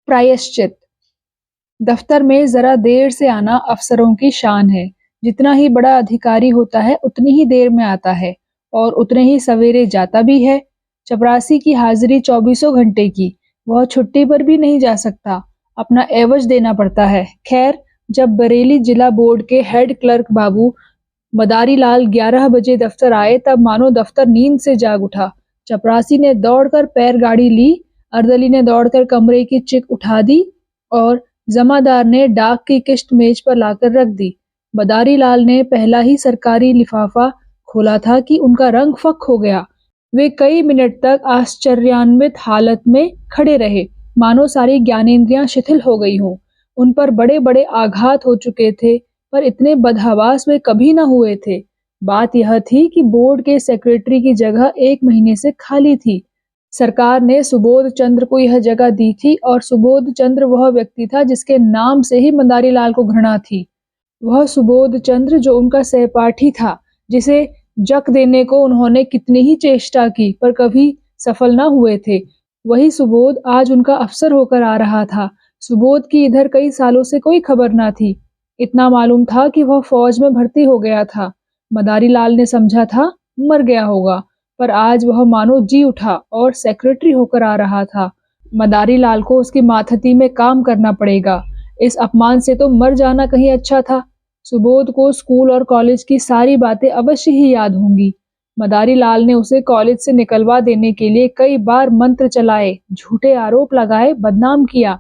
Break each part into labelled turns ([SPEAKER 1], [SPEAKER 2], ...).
[SPEAKER 1] प्रायश्चित। दफ्तर में जरा देर से आना अफसरों की शान है। जितना ही बड़ा अधिकारी होता है उतनी ही देर में आता है और उतने ही सवेरे जाता भी है। चपरासी की हाजिरी 24 घंटे की, वह छुट्टी पर भी नहीं जा सकता, अपना एवज देना पड़ता है। खैर, जब बरेली जिला बोर्ड के हेड क्लर्क बाबू मदारी लाल 11 बजे दफ्तर आए तब मानो दफ्तर नींद से जाग उठा। चपरासी ने दौड़कर पैर गाड़ी ली, अर्दली ने दौड़कर कमरे की चिक उठा दी और जमादार ने डाक की किश्त मेज पर लाकर रख दी। मदारी लाल ने पहला ही सरकारी लिफाफा खोला था कि उनका रंग फक हो गया। वे कई मिनट तक आश्चर्यान्वित हालत में खड़े रहे, मानो सारी ज्ञानेंद्रियां शिथिल हो गई हों। उन पर बड़े बड़े आघात हो चुके थे, पर इतने बदहवास वे कभी न हुए थे। बात यह थी कि बोर्ड के सेक्रेटरी की जगह 1 महीने से खाली थी। सरकार ने सुबोध चंद्र को यह जगह दी थी और सुबोध चंद्र वह व्यक्ति था जिसके नाम से ही मदारी लाल को घृणा थी। वह सुबोध चंद्र जो उनका सहपाठी था, जिसे जक देने को उन्होंने कितनी ही चेष्टा की पर कभी सफल न हुए थे, वही सुबोध आज उनका अफसर होकर आ रहा था। सुबोध की इधर कई सालों से कोई खबर न थी। इतना मालूम था कि वह फौज में भर्ती हो गया था। मदारी लाल ने समझा था मर गया होगा, पर आज वह मानो जी उठा और सेक्रेटरी होकर आ रहा था। मदारी लाल को उसकी माथती में काम करना पड़ेगा। इस अपमान से तो मर जाना कहीं अच्छा था। सुबोध को स्कूल और कॉलेज की सारी बातें अवश्य ही याद होंगी। मदारी लाल ने उसे कॉलेज से निकलवा देने के लिए कई बार मंत्र चलाए, झूठे आरोप लगाए, बदनाम किया।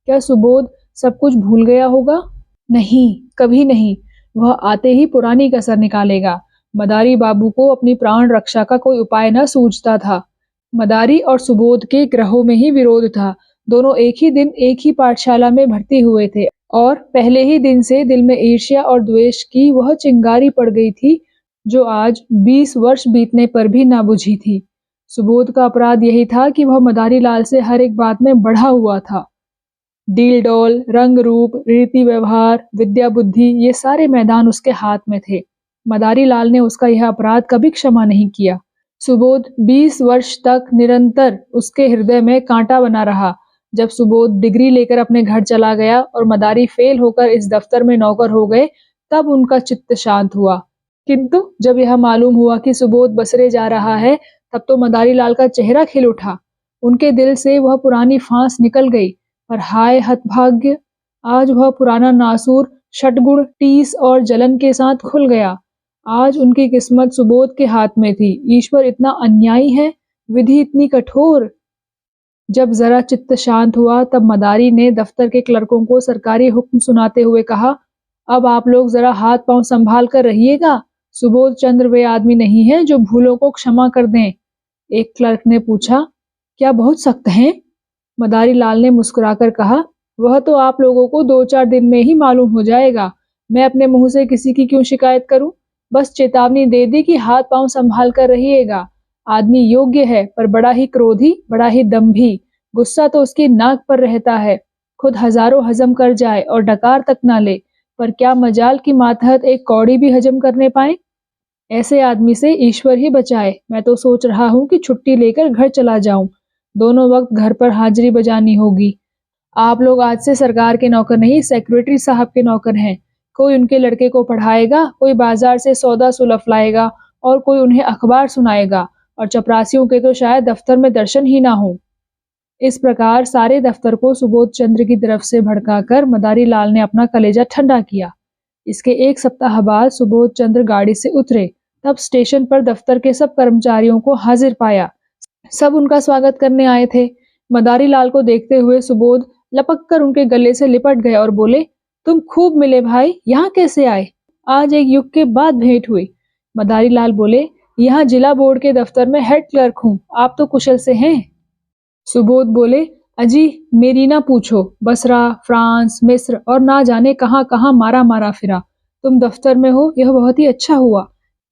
[SPEAKER 1] क्या सुबोध सब कुछ भूल गया होगा? नहीं, कभी नहीं। वह आते ही पुरानी कसर निकालेगा। मदारी बाबू को अपनी प्राण रक्षा का कोई उपाय न सूझता था। मदारी और सुबोध के ग्रहों में ही विरोध था। दोनों एक ही दिन एक ही पाठशाला में भर्ती हुए थे और पहले ही दिन से दिल में ईर्ष्या और द्वेष की वह चिंगारी पड़ गई थी जो आज 20 वर्ष बीतने पर भी ना बुझी थी। सुबोध का अपराध यही था कि वह मदारी लाल से हर एक बात में बढ़ा हुआ था। डील डौल, रंग रूप, रीति व्यवहार, विद्या बुद्धि, ये सारे मैदान उसके हाथ में थे। मदारी लाल ने उसका यह अपराध कभी क्षमा नहीं किया। सुबोध 20 वर्ष तक निरंतर उसके हृदय में कांटा बना रहा। जब सुबोध डिग्री लेकर अपने घर चला गया और मदारी फेल होकर इस दफ्तर में नौकर हो गए, तब उनका चित्त शांत हुआ। किंतु जब यह मालूम हुआ कि सुबोध बसरे जा रहा है, तब तो मदारी लाल का चेहरा खिल उठा। उनके दिल से वह पुरानी फांस निकल गई। पर हाय हतभाग्य, आज वह पुराना नासूर षटगुण टीस और जलन के साथ खुल गया। आज उनकी किस्मत सुबोध के हाथ में थी। ईश्वर इतना अन्यायी है, विधि इतनी कठोर। जब जरा चित्त शांत हुआ तब मदारी ने दफ्तर के क्लर्कों को सरकारी हुक्म सुनाते हुए कहा, अब आप लोग जरा हाथ पांव संभाल कर रहिएगा। सुबोध चंद्र वे आदमी नहीं है जो भूलों को क्षमा कर दें। एक क्लर्क ने पूछा, क्या बहुत सख्त हैं? मदारी लाल ने मुस्कुराकर कहा, वह तो आप लोगों को 2-4 दिन में ही मालूम हो जाएगा। मैं अपने मुंह से किसी की क्यों शिकायत करूं? बस चेतावनी दे दी कि हाथ पांव संभाल कर रहिएगा। आदमी योग्य है पर बड़ा ही क्रोधी, बड़ा ही दंभी। गुस्सा तो उसकी नाक पर रहता है। खुद हजारों हजम कर जाए और डकार तक ना ले, पर क्या मजाल की मातहत एक कौड़ी भी हजम करने पाए। ऐसे आदमी से ईश्वर ही बचाए। मैं तो सोच रहा हूँ कि छुट्टी लेकर घर चला जाऊं। दोनों वक्त घर पर हाजिरी बजानी होगी। आप लोग आज से सरकार के नौकर नहीं, सेक्रेटरी साहब के नौकर हैं। कोई उनके लड़के को पढ़ाएगा, कोई बाजार से सौदा सुलफ लाएगा और कोई उन्हें अखबार सुनाएगा, और चपरासियों के तो शायद दफ्तर में दर्शन ही ना हो। इस प्रकार सारे दफ्तर को सुबोध चंद्र की तरफ से भड़काकर मदारी लाल ने अपना कलेजा ठंडा किया। इसके 1 सप्ताह बाद सुबोध चंद्र गाड़ी से उतरे। तब स्टेशन पर दफ्तर के सब कर्मचारियों को हाजिर पाया। सब उनका स्वागत करने आए थे। मदारी लाल को देखते हुए सुबोध लपक कर उनके गले से लिपट गए और बोले, तुम खूब मिले भाई, यहाँ कैसे आए? आज एक युग के बाद भेंट हुई। मदारी लाल बोले, यहाँ जिला बोर्ड के दफ्तर में हेड क्लर्क हूँ। आप तो कुशल से हैं? सुबोध बोले, अजी मेरी ना पूछो। बसरा, फ्रांस, मिस्र और ना जाने कहाँ कहाँ मारा मारा फिरा। तुम दफ्तर में हो, यह बहुत ही अच्छा हुआ।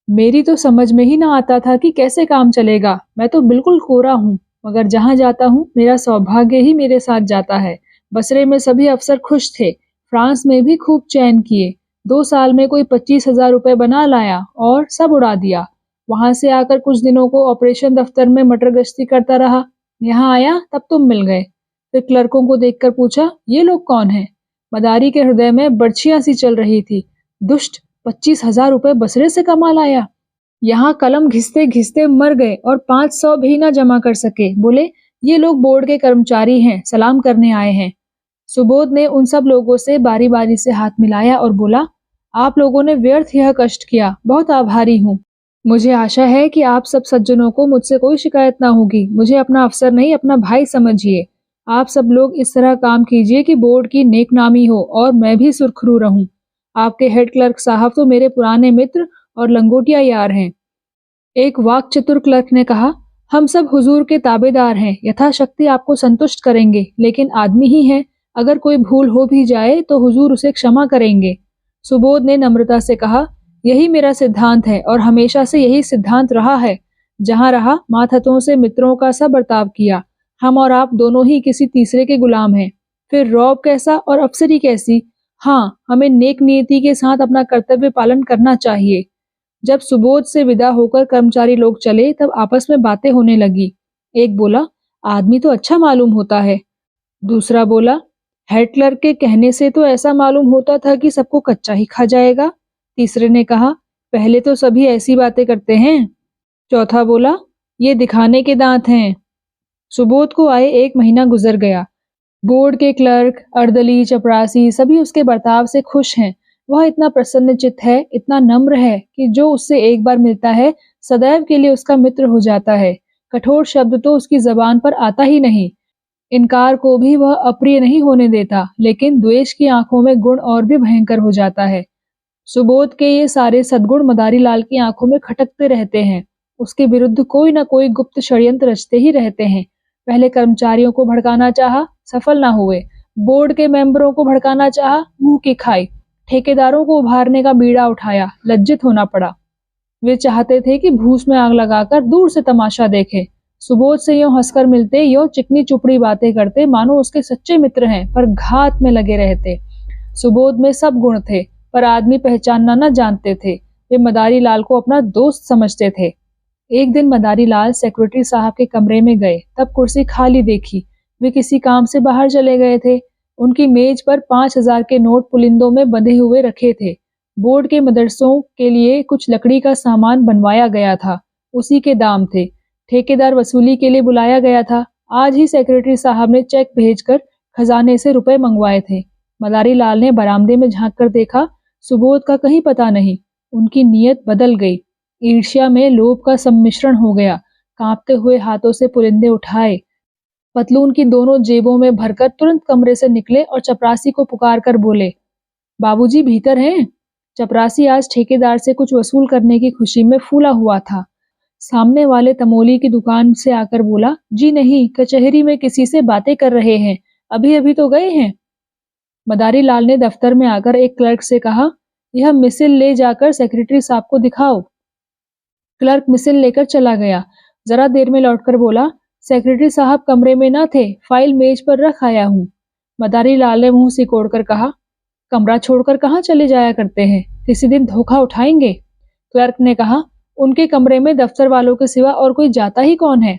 [SPEAKER 1] मेरी तो समझ में ही ना आता था कि कैसे काम चलेगा। मैं तो बिल्कुल कोरा हूँ, मगर जहाँ जाता हूँ मेरा सौभाग्य ही मेरे साथ जाता है। बसरे में सभी अफसर खुश थे। फ्रांस में भी खूब चैन किए। 2 साल में कोई 25,000 रुपए बना लाया और सब उड़ा दिया। वहां से आकर कुछ दिनों को ऑपरेशन दफ्तर में मटर गश्ती करता रहा। यहाँ आया तब तुम मिल गए। फिर क्लर्कों को देखकर पूछा, ये लोग कौन हैं? मदारी के हृदय में बर्छियां सी चल रही थी। दुष्ट, 25,000 रुपए बसरे से कमा लाया। यहाँ कलम घिसते घिसते मर गए और 500 भी ना जमा कर सके। बोले, ये लोग बोर्ड के कर्मचारी हैं, सलाम करने आए हैं। सुबोध ने उन सब लोगों से बारी बारी से हाथ मिलाया और बोला, आप लोगों ने व्यर्थ यह कष्ट किया, बहुत आभारी हूँ। मुझे आशा है कि आप सब सज्जनों को मुझसे कोई शिकायत ना होगी। मुझे अपना अफसर नहीं, अपना भाई समझिए। आप सब लोग इस तरह काम कीजिए कि बोर्ड की नेक नामी हो और मैं भी सुरखरू रहूं। आपके हेड क्लर्क साहब तो मेरे पुराने मित्र और लंगोटिया यार हैं। एक वाक चतुर क्लर्क ने कहा, हम सब हुजूर के ताबेदार हैं, यथाशक्ति आपको संतुष्ट करेंगे, लेकिन आदमी ही है, अगर कोई भूल हो भी जाए तो हुजूर उसे क्षमा करेंगे। सुबोध ने नम्रता से कहा, यही मेरा सिद्धांत है और हमेशा से यही सिद्धांत रहा है। जहां रहा मातहतों से मित्रों का सा बर्ताव किया। हम और आप दोनों ही किसी तीसरे के गुलाम हैं। फिर रौब कैसा और अफसरी कैसी? हाँ, हमें नेक नियति के साथ अपना कर्तव्य पालन करना चाहिए। जब सुबोध से विदा होकर कर्मचारी लोग चले तब आपस में बातें होने लगी। एक बोला, आदमी तो अच्छा मालूम होता है। दूसरा बोला, हेड क्लर्क के कहने से तो ऐसा मालूम होता था कि सबको कच्चा ही खा जाएगा। तीसरे ने कहा, पहले तो सभी ऐसी बातें करते हैं। चौथा बोला, ये दिखाने के दांत हैं। सुबोध को आए 1 महीना गुजर गया। बोर्ड के क्लर्क, अर्दली, चपरासी सभी उसके बर्ताव से खुश हैं। वह इतना प्रसन्नचित्त है, इतना नम्र है कि जो उससे एक बार मिलता है सदैव के लिए उसका मित्र हो जाता है। कठोर शब्द तो उसकी जबान पर आता ही नहीं। इनकार को भी वह अप्रिय नहीं होने देता, लेकिन द्वेष की आंखों में गुण और भी भयंकर हो जाता है। सुबोध के ये सारे सद्गुण मदारी लाल की आंखों में खटकते रहते हैं। उसके विरुद्ध कोई न कोई गुप्त षड्यंत्र रचते ही रहते हैं। पहले कर्मचारियों को भड़काना चाहा, सफल ना हुए। बोर्ड के मेंबरों को भड़काना चाहा, मुंह की खाई। ठेकेदारों को उभारने का बीड़ा उठाया, लज्जित होना पड़ा। वे चाहते थे कि भूस में आग लगाकर दूर से तमाशा देखें। सुबोध से यूं हंसकर मिलते, यूं चिकनी चुपड़ी बातें करते मानो उसके सच्चे मित्र हैं, पर घात में लगे रहते। सुबोध में सब गुण थे, पर आदमी पहचानना न जानते थे। वे मदारी लाल को अपना दोस्त समझते थे। एक दिन मदारी लाल सेक्रेटरी साहब के कमरे में गए, तब कुर्सी खाली देखी। वे किसी काम से बाहर चले गए थे। उनकी मेज पर 5,000 के नोट पुलिंदों में बंधे हुए रखे थे। बोर्ड के मदरसों के लिए कुछ लकड़ी का सामान बनवाया गया था, उसी के दाम थे। ठेकेदार वसूली के लिए बुलाया गया था। आज ही सेक्रेटरी साहब ने चेक भेजकर खजाने से रुपए मंगवाए थे। मदारी लाल ने बरामदे में झांक कर देखा, सुबोध का कहीं पता नहीं। उनकी नीयत बदल गई। ईर्ष्या में लोभ का सम्मिश्रण हो गया। कांपते हुए हाथों से पुलिंदे उठाए, पतलून की दोनों जेबों में भरकर तुरंत कमरे से निकले और चपरासी को पुकार कर बोले, बाबूजी भीतर हैं? चपरासी आज ठेकेदार से कुछ वसूल करने की खुशी में फूला हुआ था। सामने वाले तमोली की दुकान से आकर बोला, जी नहीं, कचहरी में किसी से बातें कर रहे हैं, अभी अभी तो गए हैं। मदारी लाल ने दफ्तर में आकर एक क्लर्क से कहा, यह मिसिल ले जाकर सेक्रेटरी साहब को दिखाओ। क्लर्क मिसिल लेकर चला गया। जरा देर में लौटकर बोला, सेक्रेटरी साहब कमरे में न थे, फाइल मेज पर रख आया हूँ। मदारी लाल ने मुंह सिकोड़कर कहा, कमरा छोड़कर कहाँ चले जाया करते हैं, किसी दिन धोखा उठाएंगे। क्लर्क ने कहा, उनके कमरे में दफ्तर वालों के सिवा और कोई जाता ही कौन है?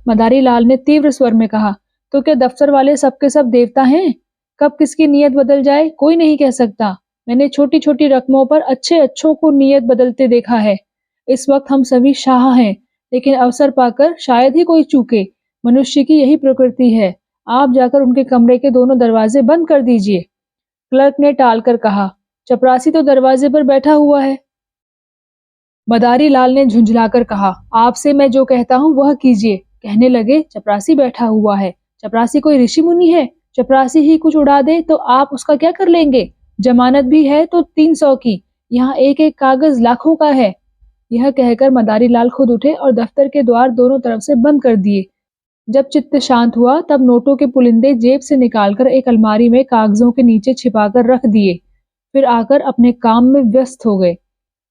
[SPEAKER 1] मदारी लाल ने तीव्र स्वर में कहा, तो क्या दफ्तर वाले सबके सब देवता हैं? कब किसकी नीयत बदल जाए कोई नहीं कह सकता। मैंने छोटी छोटी रकमों पर अच्छे अच्छों को नीयत बदलते देखा है। इस वक्त हम सभी शाह हैं, लेकिन अवसर पाकर शायद ही कोई चूके। मनुष्य की यही प्रकृति है। आप जाकर उनके कमरे के दोनों दरवाजे बंद कर दीजिए। क्लर्क ने टालकर कहा, चपरासी तो दरवाजे पर बैठा हुआ है। मदारी लाल ने झुंझलाकर कहा, आपसे मैं जो कहता हूँ वह कीजिए। कहने लगे, चपरासी बैठा हुआ है? चपरासी कोई ऋषि मुनि है? चपरासी ही कुछ उड़ा दे तो आप उसका क्या कर लेंगे? जमानत भी है तो 300 की, यहाँ एक एक कागज लाखों का है। यह कहकर मदारी लाल खुद उठे और दफ्तर के द्वार दोनों तरफ से बंद कर दिए। जब चित्त शांत हुआ तब नोटों के पुलिंदे जेब से निकालकर एक अलमारी में कागजों के नीचे छिपाकर रख दिए। फिर आकर अपने काम में व्यस्त हो गए।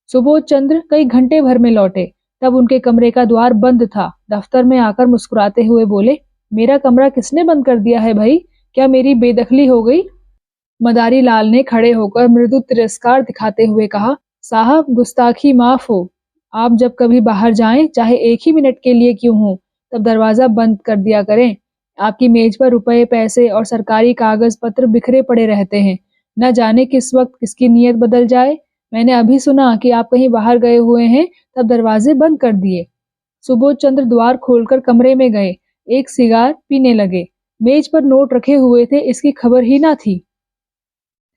[SPEAKER 1] सुबोध चंद्र कई घंटे भर में लौटे, तब उनके कमरे का द्वार बंद था। दफ्तर में आकर मुस्कुराते हुए बोले, मेरा कमरा किसने बंद कर दिया है भाई? क्या मेरी बेदखली हो गई? मदारी लाल ने खड़े होकर मृदु तिरस्कार दिखाते हुए कहा, साहब गुस्ताखी माफ हो। आप जब कभी बाहर जाएं, चाहे 1 ही मिनट के लिए क्यों हो, तब दरवाजा बंद कर दिया करें। आपकी मेज पर रुपए, पैसे और सरकारी कागज पत्र बिखरे पड़े रहते हैं। न जाने किस वक्त किसकी नीयत बदल जाए। मैंने अभी सुना कि आप कहीं बाहर गए हुए हैं, तब दरवाजे बंद कर दिए। सुबोध चंद्र द्वार खोलकर कमरे में गए, एक सिगार पीने लगे। मेज पर नोट रखे हुए थे, इसकी खबर ही ना थी।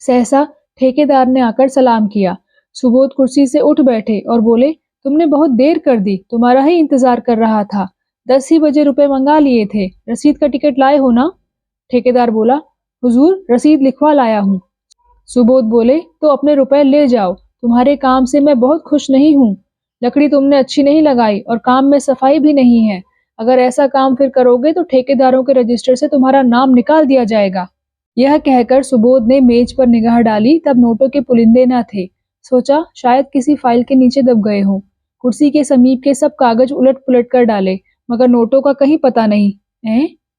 [SPEAKER 1] सहसा ठेकेदार ने आकर सलाम किया। सुबोध कुर्सी से उठ बैठे और बोले, तुमने बहुत देर कर दी, तुम्हारा ही इंतजार कर रहा था। 10 ही बजे रुपए मंगा लिए थे, रसीद का टिकट लाए हो ना? ठेकेदार बोला, हुजूर रसीद लिखवा लाया हूँ। सुबोध बोले, तो अपने रुपए ले जाओ, तुम्हारे काम से मैं बहुत खुश नहीं हूँ। लकड़ी तुमने अच्छी नहीं लगाई और काम में सफाई भी नहीं है। अगर ऐसा काम फिर करोगे तो ठेकेदारों के रजिस्टर से तुम्हारा नाम निकाल दिया जाएगा। यह कहकर सुबोध ने मेज पर निगाह डाली, तब नोटों के पुलिंदे न थे। सोचा शायद किसी फाइल के नीचे दब गए हों। कुर्सी के समीप के सब कागज उलट पुलट कर डाले, मगर नोटों का कहीं पता नहीं।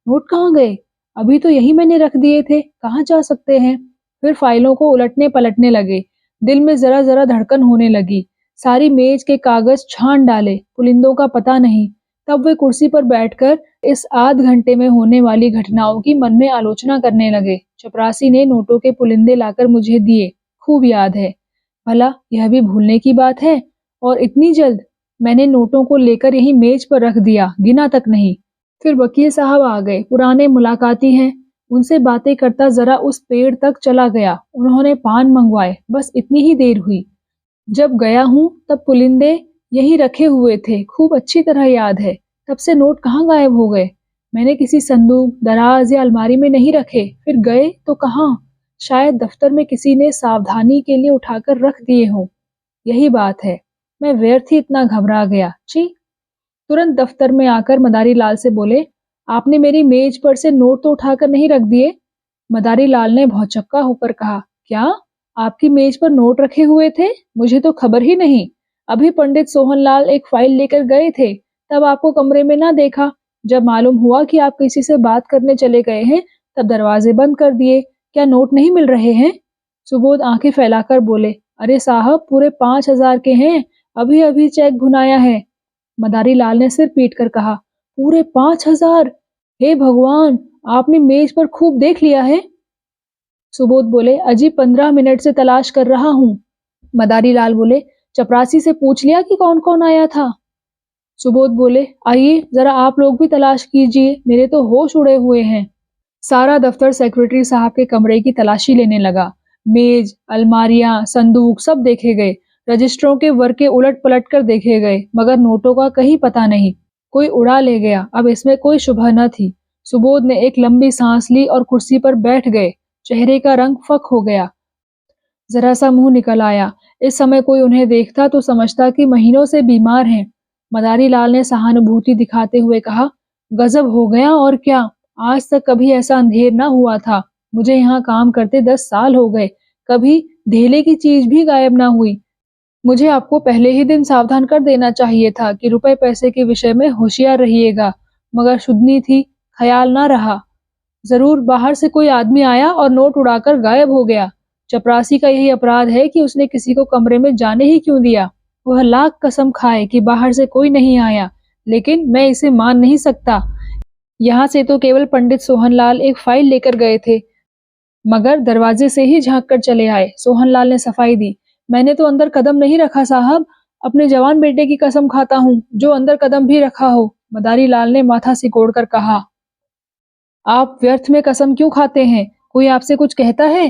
[SPEAKER 1] नोट कहाँ गए? अभी तो यही मैंने रख दिए थे, कहाँ जा सकते हैं? फिर फाइलों को उलटने पलटने लगे। दिल में जरा जरा धड़कन होने लगी। सारी मेज के कागज छान डाले, पुलिंदों का पता नहीं। तब वे कुर्सी पर बैठकर इस आध घंटे में होने वाली घटनाओं की मन में आलोचना करने लगे। चपरासी ने नोटों के पुलिंदे लाकर मुझे दिए, खूब याद है। भला यह भी भूलने की बात है? और इतनी जल्द? मैंने नोटों को लेकर यही मेज पर रख दिया, गिना तक नहीं। फिर वकील साहब आ गए, पुराने मुलाकाती हैं। उनसे बातें करता जरा उस पेड़ तक चला गया। उन्होंने पान मंगवाए, बस इतनी ही देर हुई। जब गया हूँ तब पुलिंदे यहीं रखे हुए थे, खूब अच्छी तरह याद है। तब से नोट कहाँ गायब हो गए? मैंने किसी संदूक, दराज या अलमारी में नहीं रखे, फिर गए तो कहाँ? शायद दफ्तर में किसी ने सावधानी के लिए उठाकर रख दिए हों। यही बात है, मैं व्यर्थ ही इतना घबरा गया। छी! तुरंत दफ्तर में आकर मदारी लाल से बोले, आपने मेरी मेज पर से नोट तो उठाकर नहीं रख दिए? मदारी लाल ने भौचक्का होकर कहा, क्या आपकी मेज पर नोट रखे हुए थे? मुझे तो खबर ही नहीं। अभी पंडित सोहनलाल एक फाइल लेकर गए थे, तब आपको कमरे में ना देखा। जब मालूम हुआ कि आप किसी से बात करने चले गए हैं, तब दरवाजे बंद कर दिए। क्या नोट नहीं मिल रहे हैं? सुबोध आंखें फैलाकर बोले, अरे साहब, पूरे 5,000 के हैं, अभी अभी चेक भुनाया है। मदारी लाल ने सिर पीट कर कहा, पूरे 5,000? हे भगवान, आपने मेज पर खूब देख लिया है? सुबोध बोले, अजी 15 मिनट से तलाश कर रहा हूँ। मदारी लाल बोले, चपरासी से पूछ लिया कि कौन कौन आया था? सुबोध बोले, आइए जरा आप लोग भी तलाश कीजिए, मेरे तो होश उड़े हुए हैं। सारा दफ्तर सेक्रेटरी साहब के कमरे की तलाशी लेने लगा। मेज, अलमारियां, संदूक सब देखे गए। रजिस्टरों के वर्के उलट पलट कर देखे गए, मगर नोटों का कहीं पता नहीं। कोई उड़ा ले गया, अब इसमें कोई शुबह न थी। सुबोध ने एक लंबी सांस ली और कुर्सी पर बैठ गए। चेहरे का रंग फक हो गया, जरा सा मुंह निकल आया। इस समय कोई उन्हें देखता तो समझता कि महीनों से बीमार हैं। मदारी लाल ने सहानुभूति दिखाते हुए कहा, गजब हो गया और क्या, आज तक कभी ऐसा अंधेर ना हुआ था। मुझे यहाँ काम करते 10 साल हो गए, कभी धेले की चीज भी गायब ना हुई। मुझे आपको पहले ही दिन सावधान कर देना चाहिए था कि रुपए पैसे के विषय में होशियार रहिएगा, मगर शुद्धनी थी, ख्याल ना रहा। जरूर बाहर से कोई आदमी आया और नोट उड़ाकर गायब हो गया। चपरासी का यही अपराध है कि उसने किसी को कमरे में जाने ही क्यों दिया। वह लाख कसम खाए कि बाहर से कोई नहीं आया, लेकिन मैं इसे मान नहीं सकता। यहाँ से तो केवल पंडित सोहनलाल एक फाइल लेकर गए थे, मगर दरवाजे से ही झांक कर चले आए। सोहनलाल ने सफाई दी, मैंने तो अंदर कदम नहीं रखा साहब, अपने जवान बेटे की कसम खाता हूँ, जो अंदर कदम भी रखा हो। मदारी लाल ने माथा सिकोड़कर कहा, आप व्यर्थ में कसम क्यों खाते हैं? कोई आपसे कुछ कहता है?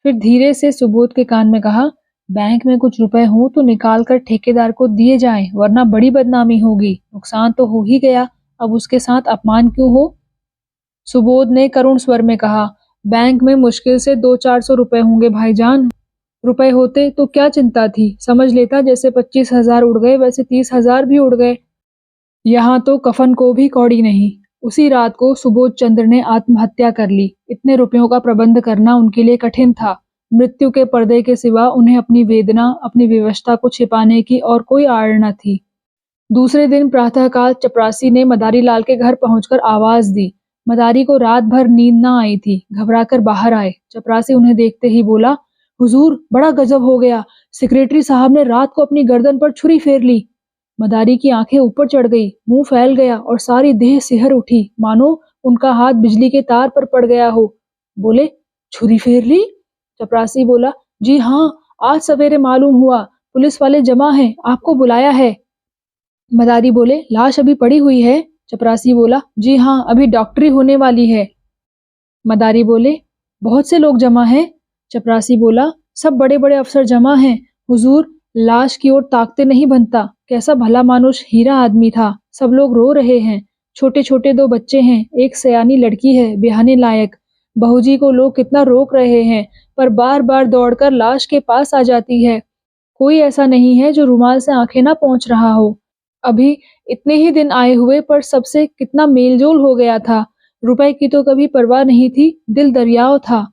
[SPEAKER 1] फिर धीरे से सुबोध के कान में कहा, बैंक में कुछ रुपए हो तो निकाल कर ठेकेदार को दिए जाएं, वरना बड़ी बदनामी होगी। नुकसान तो हो ही गया, अब उसके साथ अपमान क्यों हो? सुबोध ने करुण स्वर में कहा, बैंक में मुश्किल से 200-400 रुपए होंगे भाईजान। रुपए होते तो क्या चिंता थी, समझ लेता जैसे 25,000 उड़ गए वैसे 30,000 भी उड़ गए। यहाँ तो कफन को भी कौड़ी नहीं। उसी रात को सुबोध चंद्र ने आत्महत्या कर ली। इतने रुपयों का प्रबंध करना उनके लिए कठिन था। मृत्यु के पर्दे के सिवा उन्हें अपनी वेदना, अपनी विवशता को छिपाने की और कोई आड़ न थी। दूसरे दिन प्रातःकाल चपरासी ने मदारी लाल के घर पहुंचकर आवाज दी। मदारी को रात भर नींद न आई थी, घबराकर बाहर आए। चपरासी उन्हें देखते ही बोला, हुजूर, बड़ा गजब हो गया, सेक्रेटरी साहब ने रात को अपनी गर्दन पर छुरी फेर ली। मदारी की आंखें ऊपर चढ़ गई, मुंह फैल गया और सारी देह सिहर उठी, मानो उनका हाथ बिजली के तार पर पड़ गया हो। बोले, छुरी फेर ली? चपरासी बोला, जी हाँ, आज सवेरे मालूम हुआ, पुलिस वाले जमा हैं, आपको बुलाया है। मदारी बोले, लाश अभी पड़ी हुई है? चपरासी बोला, जी हाँ, अभी डॉक्टरी होने वाली है। मदारी बोले, बहुत से लोग जमा हैं? चपरासी बोला, सब बड़े बड़े अफसर जमा हैं। हुजूर, लाश की ओर ताकते नहीं बनता। कैसा भला मानुष हीरा आदमी था। सब लोग रो रहे हैं। छोटे छोटे 2 बच्चे हैं, एक सयानी लड़की है, ब्याहने लायक। बहूजी को लोग कितना रोक रहे हैं, पर बार बार दौड़कर लाश के पास आ जाती है। कोई ऐसा नहीं है जो रुमाल से आंखें ना पोंछ रहा हो। अभी इतने ही दिन आए हुए पर सबसे कितना मेलजोल हो गया था। रुपए की तो कभी परवाह नहीं थी, दिल दरियाव था।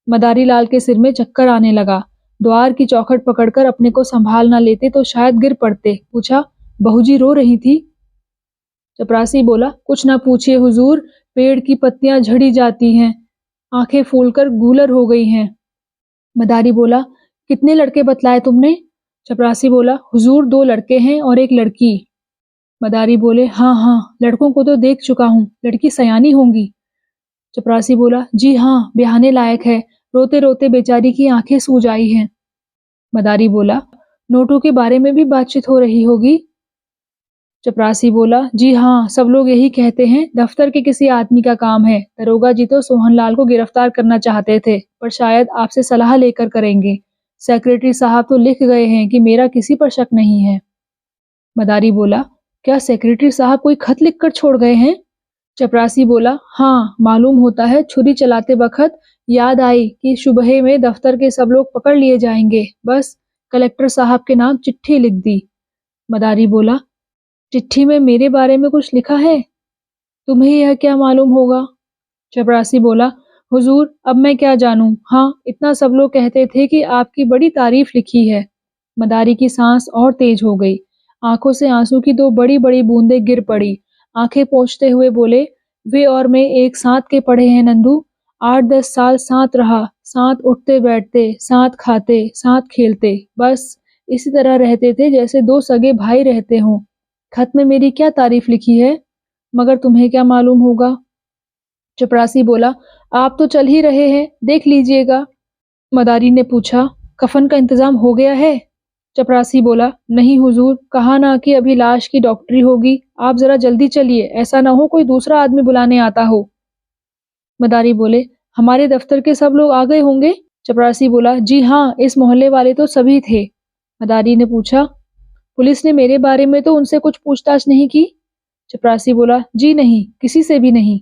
[SPEAKER 1] मदारी लाल के सिर में चक्कर आने लगा। द्वार की चौखट पकड़कर अपने को संभाल ना लेते तो शायद गिर पड़ते। पूछा, बहूजी रो रही थी? चपरासी बोला, कुछ ना पूछिए हुजूर, पेड़ की पत्तियां झड़ी जाती हैं, आंखें फूलकर गूलर हो गई हैं। मदारी बोला, कितने लड़के बतलाए तुमने? चपरासी बोला, हुजूर 2 लड़के हैं और 1 लड़की। मदारी बोले, हाँ हाँ, लड़कों को तो देख चुका हूँ, लड़की सयानी होंगी। चपरासी बोला, जी हाँ, ब्याहने लायक है, रोते रोते बेचारी की आंखें सूज आई हैं। मदारी बोला, नोटों के बारे में भी बातचीत हो रही होगी? चपरासी बोला, जी हाँ, सब लोग यही कहते हैं, दफ्तर के किसी आदमी का काम है। दरोगा जी तो सोहनलाल को गिरफ्तार करना चाहते थे, पर शायद आपसे सलाह लेकर करेंगे। सेक्रेटरी साहब तो लिख गए हैं कि मेरा किसी पर शक नहीं है। मदारी बोला, क्या सेक्रेटरी साहब कोई खत लिखकर छोड़ गए हैं? चपरासी बोला, हाँ, मालूम होता है छुरी चलाते वक्त याद आई कि सुबह में दफ्तर के सब लोग पकड़ लिए जाएंगे, बस कलेक्टर साहब के नाम चिट्ठी लिख दी। मदारी बोला, चिट्ठी में मेरे बारे में कुछ लिखा है? तुम्हें यह क्या मालूम होगा? चपरासी बोला, हुजूर, अब मैं क्या जानूं। हाँ, इतना सब लोग कहते थे कि आपकी बड़ी तारीफ लिखी है। मदारी की सांस और तेज हो गई। आंखों से आंसू की 2 बड़ी बड़ी बूंदें गिर पड़ी। आंखें पोंछते हुए बोले, वे और मैं एक साथ के पढ़े हैं नंदू। 8-10 साल साथ रहा, साथ उठते बैठते, साथ खाते, साथ खेलते, बस इसी तरह रहते थे जैसे 2 सगे भाई रहते हों। खत में मेरी क्या तारीफ लिखी है, मगर तुम्हें क्या मालूम होगा? चपरासी बोला, आप तो चल ही रहे हैं, देख लीजिएगा। मदारी ने पूछा, कफन का इंतजाम हो गया है? चपरासी बोला, नहीं हुजूर, कहा ना कि अभी लाश की डॉक्टरी होगी, आप जरा जल्दी चलिए, ऐसा ना हो कोई दूसरा आदमी बुलाने आता हो। मदारी बोले, हमारे दफ्तर के सब लोग आ गए होंगे? चपरासी बोला, जी हाँ, इस मोहल्ले वाले तो सभी थे। मदारी ने पूछा, पुलिस ने मेरे बारे में तो उनसे कुछ पूछताछ नहीं की? चपरासी बोला, जी नहीं, किसी से भी नहीं।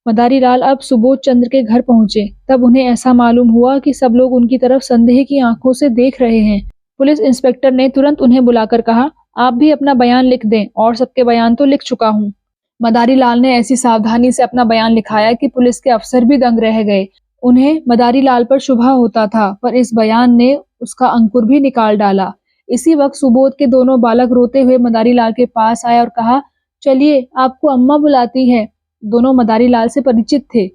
[SPEAKER 1] मदारी लाल अब सुबोध चंद्र के घर पहुंचे, तब उन्हें ऐसा मालूम हुआ कि सब लोग उनकी तरफ संदेह की आंखों से देख रहे हैं। पुलिस इंस्पेक्टर ने तुरंत उन्हें बुलाकर कहा, आप भी अपना बयान लिख दें, और सबके बयान तो लिख चुका हूँ। मदारी लाल ने ऐसी सावधानी से अपना बयान लिखाया कि पुलिस के अफसर भी दंग रह गए। उन्हें मदारी लाल पर शुभा होता था, पर इस बयान ने उसका अंकुर भी निकाल डाला। इसी वक्त सुबोध के दोनों बालक रोते हुए मदारी लाल के पास आए और कहा, चलिए, आपको अम्मा बुलाती है। दोनों मदारी लाल से परिचित थे।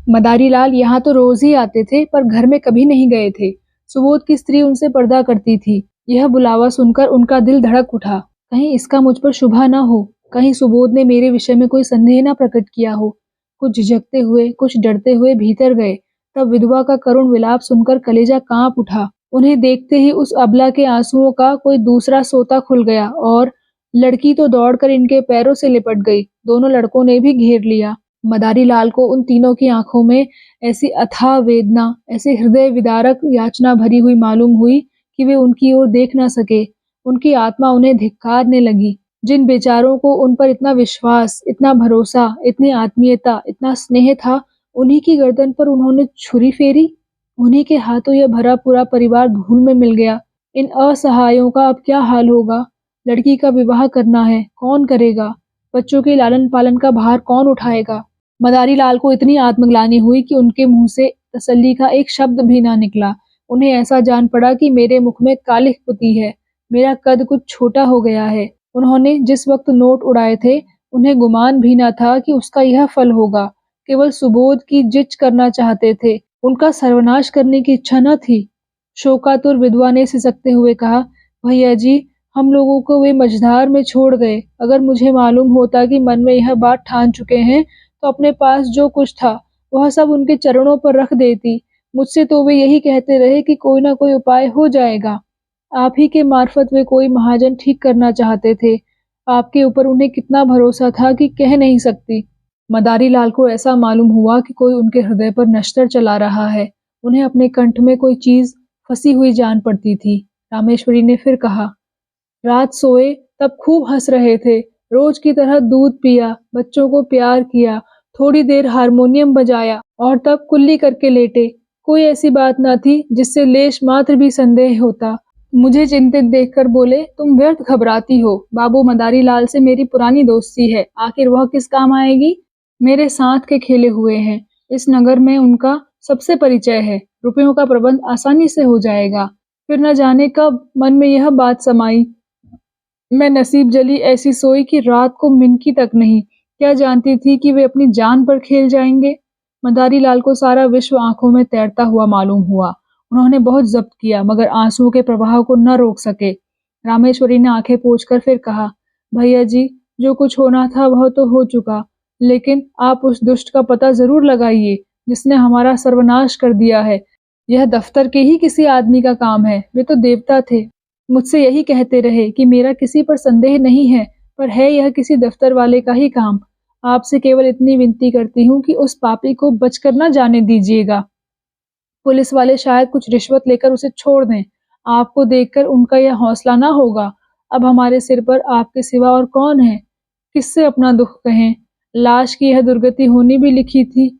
[SPEAKER 1] मदारी लाल यहाँ तो रोज ही आते थे, पर घर में कभी नहीं गए थे। सुबोध की स्त्री उनसे पर्दा करती थी। यह बुलावा सुनकर उनका दिल धड़क उठा। कहीं इसका मुझ पर शुभा न हो, कहीं सुबोध ने मेरे विषय में कोई संदेह न प्रकट किया हो। कुछ झिझकते हुए, कुछ डरते हुए भीतर गए। तब विधवा का करुण विलाप सुनकर कलेजा कांप उठा। उन्हें देखते ही उस अबला के आंसुओं का कोई दूसरा सोता खुल गया और लड़की तो दौड़कर इनके पैरों से लिपट गई। दोनों लड़कों ने भी घेर लिया। मदारी लाल को उन तीनों की आंखों में ऐसी अथाह वेदना, ऐसी हृदय विदारक याचना भरी हुई मालूम हुई कि वे उनकी ओर देख न सके। उनकी आत्मा उन्हें धिक्कारने लगी। जिन बेचारों को उन पर इतना विश्वास, इतना भरोसा, इतनी आत्मीयता, इतना स्नेह था, उन्हीं की गर्दन पर उन्होंने छुरी फेरी। उन्हीं के हाथों यह भरा पूरा परिवार धूल में मिल गया। इन असहायों का अब क्या हाल होगा? लड़की का विवाह करना है, कौन करेगा? बच्चों के लालन पालन का भार कौन उठाएगा? मदारी लाल को इतनी आत्मग्लानि हुई कि उनके मुंह से तसल्ली का एक शब्द भी ना निकला। उन्हें ऐसा जान पड़ा कि मेरे मुख में कालिख पुती है, मेरा कद कुछ छोटा हो गया है। उन्होंने जिस वक्त नोट उड़ाए थे, उन्हें गुमान भी न था कि उसका यह फल होगा। केवल सुबोध की जिच करना चाहते थे, उनका सर्वनाश करने की इच्छा न थी। शोकातुर विधवा ने सिसकते हुए कहा, भैया जी, हम लोगों को वे मझधार में छोड़ गए। अगर मुझे मालूम होता कि मन में यह बात ठान चुके हैं, तो अपने पास जो कुछ था वह सब उनके चरणों पर रख देती। मुझसे तो वे यही कहते रहे कि कोई ना कोई उपाय हो जाएगा। आप ही के मार्फत वे कोई महाजन ठीक करना चाहते थे। आपके ऊपर उन्हें कितना भरोसा था कि कह नहीं सकती। मदारी लाल को ऐसा मालूम हुआ कि कोई उनके हृदय पर नश्तर चला रहा है। उन्हें अपने कंठ में कोई चीज फंसी हुई जान पड़ती थी। रामेश्वरी ने फिर कहा, रात सोए तब खूब हंस रहे थे, रोज की तरह दूध पिया, बच्चों को प्यार किया, थोड़ी देर हारमोनियम बजाया और तब कुल्ली करके लेटे। कोई ऐसी बात न थी जिससे लेश मात्र भी संदेह होता। मुझे चिंतित देखकर बोले, तुम व्यर्थ घबराती हो। बाबू मदारी लाल से मेरी पुरानी दोस्ती है, आखिर वह किस काम आएगी? मेरे साथ के खेले हुए हैं, इस नगर में उनका सबसे परिचय है, रुपयों का प्रबंध आसानी से हो जाएगा। फिर न जाने कब मन में यह बात समाई, मैं नसीब जली ऐसी सोई कि रात को मिनकी तक नहीं। क्या जानती थी कि वे अपनी जान पर खेल जाएंगे। मदारी लाल को सारा विश्व आंखों में तैरता हुआ मालूम हुआ। उन्होंने बहुत जब्त किया मगर आंसुओं के प्रवाह को न रोक सके। रामेश्वरी ने आंखें पोंछकर फिर कहा, भैया जी, जो कुछ होना था वह तो हो चुका, लेकिन आप उस दुष्ट का पता जरूर लगाइए जिसने हमारा सर्वनाश कर दिया है। यह दफ्तर के ही किसी आदमी का काम है, वे तो देवता थे। मुझसे यही कहते रहे कि मेरा किसी पर संदेह नहीं है, पर है यह किसी दफ्तर वाले का ही काम। आपसे केवल इतनी विनती करती हूँ कि उस पापी को बचकर न जाने दीजिएगा। पुलिस वाले शायद कुछ रिश्वत लेकर उसे छोड़ दें। आपको देखकर उनका यह हौसला ना होगा। अब हमारे सिर पर आपके सिवा और कौन है? किससे अपना दुख कहें? लाश की यह दुर्गति होनी भी लिखी थी।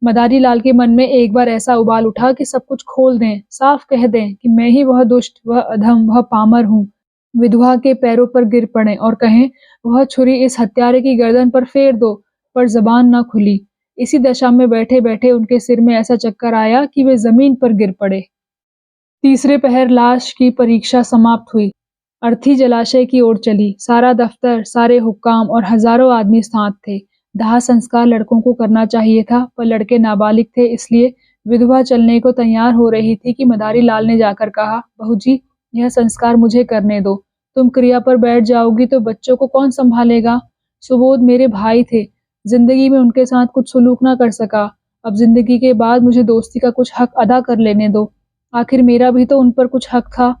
[SPEAKER 1] मदारी लाल के मन में एक बार ऐसा उबाल उठा कि सब कुछ खोल दें, साफ कह दें कि मैं ही वह दुष्ट, वह अधम, वह पामर हूँ। विधवा के पैरों पर गिर पड़े और कहें, वह छुरी इस हत्यारे की गर्दन पर फेर दो, पर जबान न खुली। इसी दशा में बैठे बैठे उनके सिर में ऐसा चक्कर आया कि वे जमीन पर गिर पड़े। तीसरे पहर लाश की परीक्षा समाप्त हुई। अर्थी जलाशय की ओर चली। सारा दफ्तर, सारे हुक्काम और हजारों आदमी साथ थे। दाह संस्कार लड़कों को करना चाहिए था, पर लड़के नाबालिग थे, इसलिए विधवा चलने को तैयार हो रही थी कि मदारी लाल ने जाकर कहा, बहू जी, यह संस्कार मुझे करने दो। तुम क्रिया पर बैठ जाओगी तो बच्चों को कौन संभालेगा? सुबोध मेरे भाई थे, जिंदगी में उनके साथ कुछ सुलूक ना कर सका। अब जिंदगी के बाद मुझे दोस्ती का कुछ हक अदा कर लेने दो। आखिर मेरा भी तो उन पर कुछ हक था।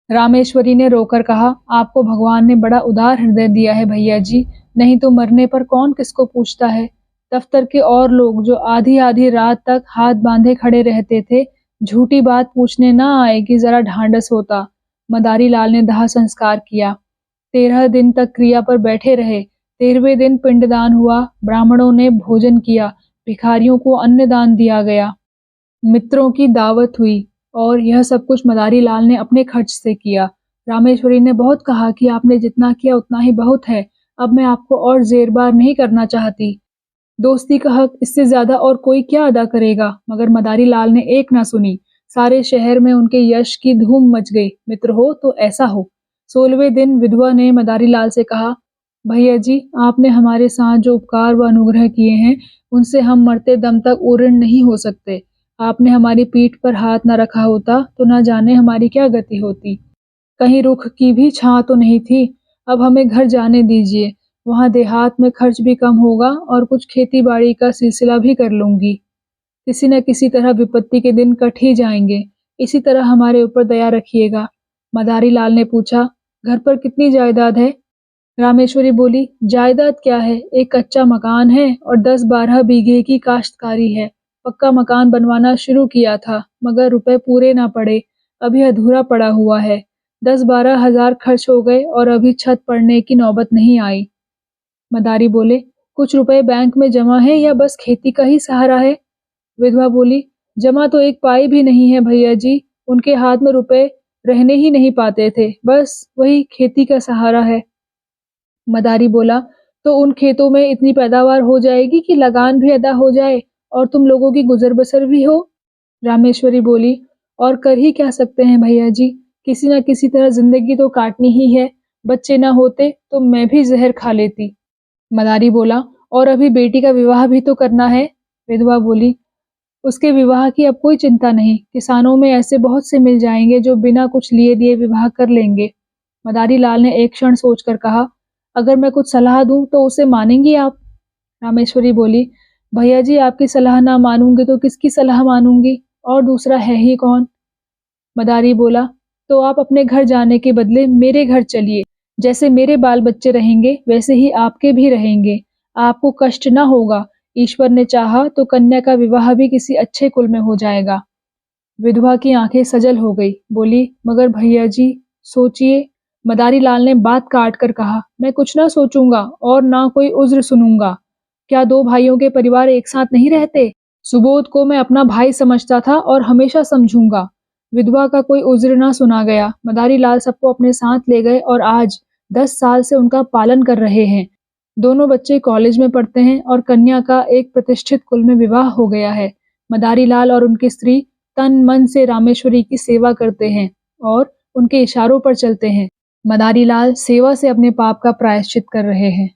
[SPEAKER 1] रामेश्वरी ने रोकर कहा, आपको भगवान ने बड़ा उदार हृदय दिया है भैया जी, नहीं तो मरने पर कौन किसको पूछता है। दफ्तर के और लोग जो आधी आधी रात तक हाथ बांधे खड़े रहते थे, झूठी बात पूछने ना आए कि जरा ढांढस होता। मदारी लाल ने दाह संस्कार किया। 13 दिन तक क्रिया पर बैठे रहे। 13वें दिन पिंडदान हुआ, ब्राह्मणों ने भोजन किया, भिखारियों को अन्नदान दिया गया, मित्रों की दावत हुई और यह सब कुछ मदारी लाल ने अपने खर्च से किया। रामेश्वरी ने बहुत कहा कि आपने जितना किया उतना ही बहुत है, अब मैं आपको और जेरबार नहीं करना चाहती। दोस्ती का हक इससे ज्यादा और कोई क्या अदा करेगा? मगर मदारी लाल ने एक ना सुनी। सारे शहर में उनके यश की धूम मच गई। मित्र हो तो ऐसा हो। 16वें दिन विधवा ने मदारी लाल से कहा, भैया जी, आपने हमारे साथ जो उपकार व अनुग्रह किए हैं उनसे हम मरते दम तक ऊऋण नहीं हो सकते। आपने हमारी पीठ पर हाथ न रखा होता तो न जाने हमारी क्या गति होती। कहीं रुख की भी छां तो नहीं थी। अब हमें घर जाने दीजिए, वहां देहात में खर्च भी कम होगा और कुछ खेती बाड़ी का सिलसिला भी कर लूंगी। किसी न किसी तरह विपत्ति के दिन कट ही जाएंगे। इसी तरह हमारे ऊपर दया रखिएगा। मदारी लाल ने पूछा, घर पर कितनी जायदाद है? रामेश्वरी बोली, जायदाद क्या है, एक कच्चा मकान है और 10-12 बीघे की काश्तकारी है। पक्का मकान बनवाना शुरू किया था मगर रुपए पूरे ना पड़े, अभी अधूरा पड़ा हुआ है। 10-12 हजार खर्च हो गए और अभी छत पड़ने की नौबत नहीं आई। मदारी बोले, कुछ रुपए बैंक में जमा है या बस खेती का ही सहारा है? विधवा बोली, जमा तो एक पाई भी नहीं है भैया जी, उनके हाथ में रुपए रहने ही नहीं पाते थे, बस वही खेती का सहारा है। मदारी बोला, तो उन खेतों में इतनी पैदावार हो जाएगी कि लगान भी अदा हो जाए और तुम लोगों की गुजर बसर भी हो? रामेश्वरी बोली, और कर ही क्या सकते हैं भैया जी, किसी न किसी तरह जिंदगी तो काटनी ही है। बच्चे ना होते तो मैं भी जहर खा लेती। मदारी बोला, और अभी बेटी का विवाह भी तो करना है। विधवा बोली, उसके विवाह की अब कोई चिंता नहीं, किसानों में ऐसे बहुत से मिल जाएंगे जो बिना कुछ लिए दिए विवाह कर लेंगे। मदारी लाल ने एक क्षण सोचकर कहा, अगर मैं कुछ सलाह दूं तो उसे मानेंगी आप? रामेश्वरी बोली, भैया जी आपकी सलाह ना मानूंगी तो किसकी सलाह मानूंगी, और दूसरा है ही कौन। मदारी बोला, तो आप अपने घर जाने के बदले मेरे घर चलिए। जैसे मेरे बाल बच्चे रहेंगे वैसे ही आपके भी रहेंगे। आपको कष्ट ना होगा। ईश्वर ने चाहा तो कन्या का विवाह भी किसी अच्छे कुल में हो जाएगा। विधवा की आंखें सजल हो गई। बोली, मगर भैया जी सोचिए। मदारी लाल ने बात काट कर कहा, मैं कुछ ना सोचूंगा और ना कोई उज्र सुनूंगा। क्या दो भाइयों के परिवार एक साथ नहीं रहते? सुबोध को मैं अपना भाई समझता था और हमेशा समझूंगा। विधवा का कोई उज्र ना सुना गया। मदारी लाल सबको अपने साथ ले गए और आज 10 साल से उनका पालन कर रहे हैं। दोनों बच्चे कॉलेज में पढ़ते हैं और कन्या का एक प्रतिष्ठित कुल में विवाह हो गया है। मदारी लाल और उनकी स्त्री तन मन से रामेश्वरी की सेवा करते हैं और उनके इशारों पर चलते हैं। मदारी लाल सेवा से अपने पाप का प्रायश्चित कर रहे हैं।